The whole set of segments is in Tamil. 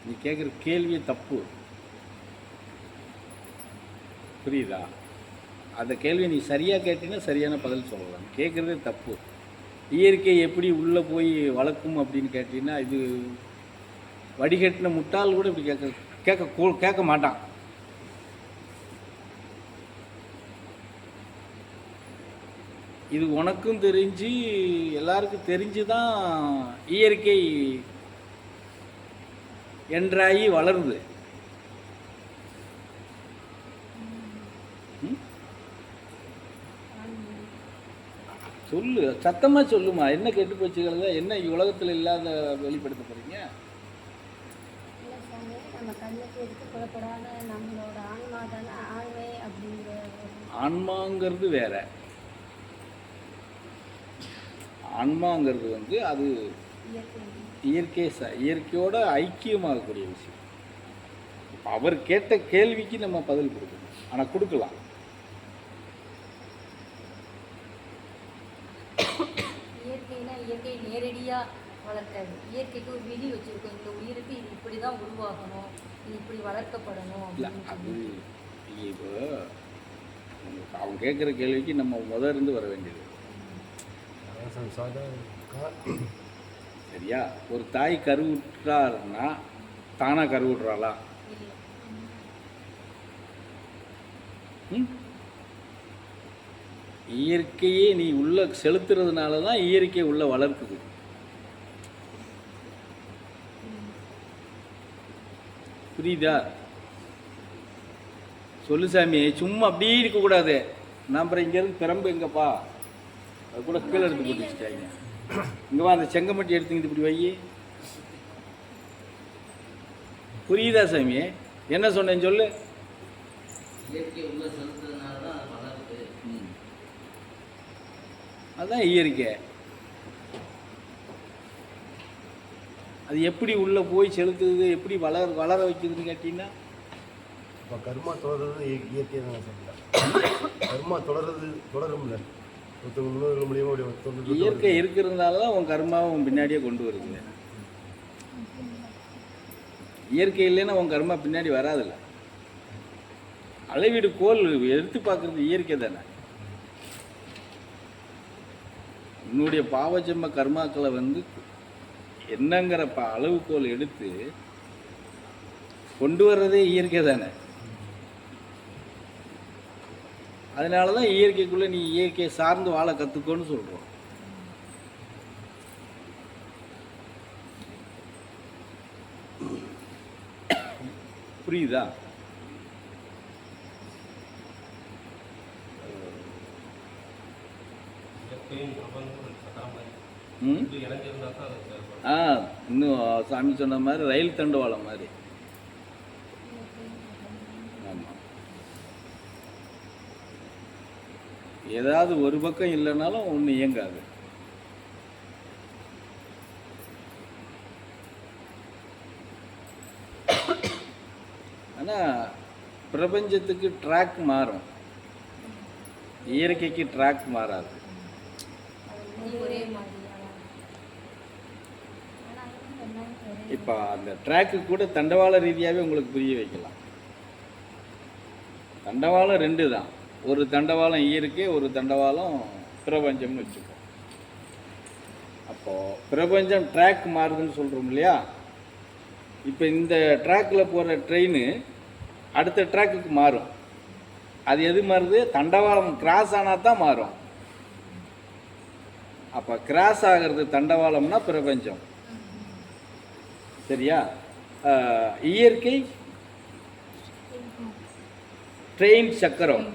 நீ கேட்குற கேள்வியே தப்பு. புரியுதா? அந்த கேள்வியை நீ சரியாக கேட்டீங்கன்னா சரியான பதில் சொல்லலாம். கேட்குறதே தப்பு. இயற்கை எப்படி உள்ளே போய் வளர்க்கும் அப்படின்னு கேட்டீங்கன்னா, இது வடிகட்டின முட்டாள் கூட இப்படி கேட்க மாட்டான். இது உனக்கும் தெரிஞ்சு எல்லாருக்கும் தெரிஞ்சு தான் இயற்கை என்றாகி வளருது. சொல்லு, சத்தமாக சொல்லுமா. என்ன கெட்டு போச்சுக்கிறத, என்ன உலகத்தில் இல்லாத வெளிப்படுத்த போகிறீங்க? ஆன்மாங்கிறது வேற. ஆன்மாங்கிறது வந்து அது இயற்கையோட ஐக்கியமாகக்கூடிய விஷயம். இப்போ அவர் கேட்ட கேள்விக்கு நம்ம பதில் கொடுக்கணும். ஆனால் கொடுக்கலாம். இயற்கை நேரடியாக வளர்க்காது. இயற்கைக்கு ஒரு விதி வச்சுருக்கோம். இந்த உயிருக்கு இது இப்படி தான் உருவாகணும், இது இப்படி வளர்க்கப்படணும். இல்லை, அது இப்போ அவங்க கேட்குற கேள்விக்கு நம்ம இருந்து வர வேண்டியது. சரியா? ஒரு தாய் கருவுற்றாருன்னா தானாக கருவுற்றாளா? இயற்கையே நீ உள்ள செலுத்துறதுனால தான் இயற்கை உள்ள வளர்க்குது. புரியுதா? சொல்லு சாமி, சும்மா அப்படியே இருக்கக்கூடாது. நான் அப்புறம் இங்கேருந்து பிறம்பு எங்கப்பா அது கூட கீழே எடுத்து போட்டு வச்சுட்டாங்க. இங்கே வா, அந்த செங்கமட்டி எடுத்துக்கிட்டு இப்படி வை. புரியுதா சாமி? என்ன சொன்னேன்னு சொல்லு. அதுதான் இயற்கை. அது எப்படி உள்ளே போய் செலுத்துது, எப்படி வளர வைக்குதுன்னு கேட்டீங்கன்னா, இப்போ கர்மா தொடர்றது இயற்கை தான் சொல்லலாம். கர்மா தொடரும்ல இயற்கை இருக்கிறதுனால தான் உன் கர்மாவை உன் பின்னாடியே கொண்டு வருது. இயற்கை இல்லைன்னா உன் கர்மா பின்னாடி வராதில்ல. அளவீடு கோல் எடுத்து பார்க்குறது இயற்கை தானே. உன்னுடைய பாவஜன்ம கர்மாக்களை வந்து என்னங்கிற அளவுகோல் எடுத்து கொண்டு வர்றதே இயற்கை தானே. அதனால தான் இயற்கைக்குள்ளே நீ இயற்கையை சார்ந்து வாழ கற்றுக்கோன்னு சொல்கிறோம். புரியுதா? இன்னும் சாமி சொன்ன மாதிரி ரயில் தண்டவாளம் மாதிரி. ஆமாம், ஏதாவது ஒரு பக்கம் இல்லைனாலும் ஒன்று இயங்காது. ஆனால் பிரபஞ்சத்துக்கு ட்ராக் மாறும், இயற்கைக்கு ட்ராக் மாறாது. இப்போ அந்த ட்ராக்கு கூட தண்டவாள ரீதியாகவே உங்களுக்கு புரிய வைக்கலாம். தண்டவாளம் ரெண்டு தான். ஒரு தண்டவாளம் இயற்கை, ஒரு தண்டவாளம் பிரபஞ்சம்னு வச்சுக்கோ. அப்போது பிரபஞ்சம் ட்ராக் மாறுதுன்னு சொல்கிறோம் இல்லையா? இப்போ இந்த ட்ராக்கில் போகிற ட்ரெயின் அடுத்த ட்ராக்குக்கு மாறும். அது எது மாறுது? தண்டவாளம் கிராஸ் ஆனால் தான் மாறும். அப்போ கிராஸ் ஆகிறது தண்டவாளம்னா பிரபஞ்சம். சரியா? இயற்கை ட்ரெயின் சக்கரம்.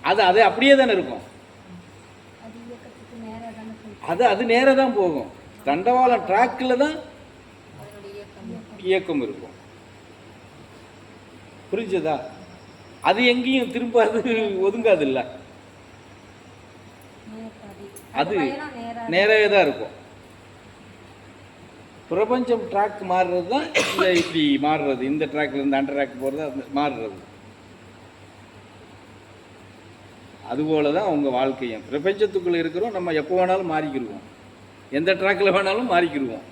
அது அப்படியே தானே இருக்கும். அது நேராக தான் போகும். தண்டவாளம் ட்ராக்கில் தான் இயக்கம் இருக்கும். புரிஞ்சதா? அது எங்கேயும் திரும்பாது, ஒதுங்காது. இல்லை, அது நேராக தான் இருக்கும். பிரபஞ்சம் ட்ராக் மாறுறது தான் இல்லை இப்படி மாறுறது. இந்த ட்ராக்லேருந்து அந்த ட்ராக் போகிறது மாறுறது. அதுபோல தான் உங்கள் வாழ்க்கையும். பிரபஞ்சத்துக்குள்ளே இருக்கிறோம், நம்ம எப்போ வேணாலும் மாறிக்கிடுவோம், எந்த ட்ராக்கில் வேணாலும் மாறிக்கிடுவோம்.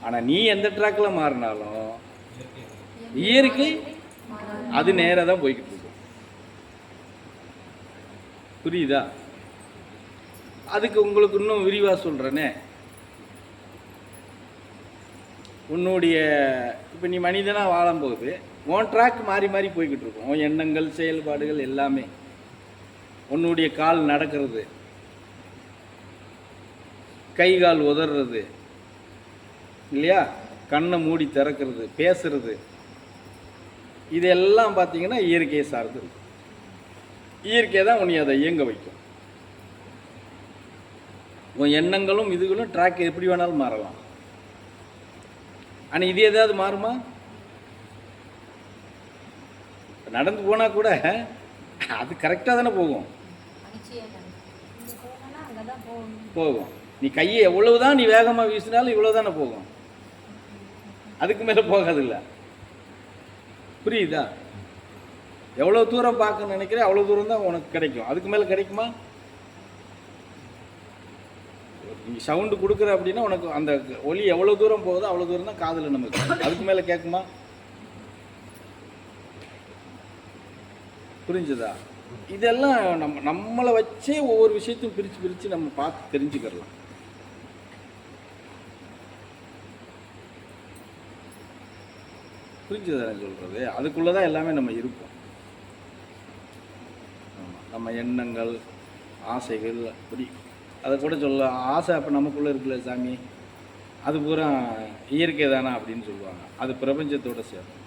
ஆனால் நீ எந்த ட்ராக்கில் மாறினாலும் இயற்கை அது நேராக தான் போய்கிட்டு இருக்கும். புரியுதா? அதுக்கு உங்களுக்கு இன்னும் விரிவாக சொல்கிறேனே. உன்னுடைய இப்போ நீ மனிதனாக வாழும்போது உன் ட்ராக் மாறி மாறி போய்கிட்டு இருக்கும். உன் எண்ணங்கள், செயல்பாடுகள் எல்லாமே. உன்னுடைய கால் நடக்கிறது, கை கால் உதறது இல்லையா, கண்ணை மூடி திறக்கிறது, பேசுறது, இதெல்லாம் பார்த்தீங்கன்னா இயற்கையை சார்ந்து இருக்கும். இயற்கை தான் உன்னை அதை இயங்க வைக்கும். உன் எண்ணங்களும் இதுகளும் ட்ராக் எப்படி வேணாலும் மாறலாம். ஆனால் இது எதாவது மாறுமா? நடந்து போனால் கூட அது கரெக்டாக தானே போகும். போகும். நீ கையை எவ்வளவுதான் நீ வேகமாக வீசினாலும் இவ்வளோ தானே போகும், அதுக்கு மேலே போகாதில்ல. புரியுதா? எவ்வளோ தூரம் பார்க்க நினைக்கிறேன் அவ்வளோ தூரம் தான் உனக்கு கிடைக்கும், அதுக்கு மேலே கிடைக்குமா? நீ சவுண்டு கொடுக்குற அப்படின்னா உனக்கு அந்த ஒலி எவ்வளோ தூரம் போகுதோ அவ்வளோ தூரம் தான் காதில் நமக்கு, அதுக்கு மேலே கேட்குமா? புரிஞ்சுதா? இதெல்லாம் நம்மளை வச்சே ஒவ்வொரு விஷயத்தையும் பிரித்து பிரித்து நம்ம பார்த்து தெரிஞ்சுக்கலாம். புரிஞ்சுதா நான் சொல்கிறது? அதுக்குள்ளே தான் எல்லாமே நம்ம இருப்போம். நம்ம எண்ணங்கள், ஆசைகள், அப்படி அதை கூட சொல்ல ஆசை அப்போ நமக்குள்ளே இருக்குல்ல சாமி, அது பூரா இயற்கை தானா அப்படின்னு சொல்லுவாங்க. அது பிரபஞ்சத்தோடு சேரும்.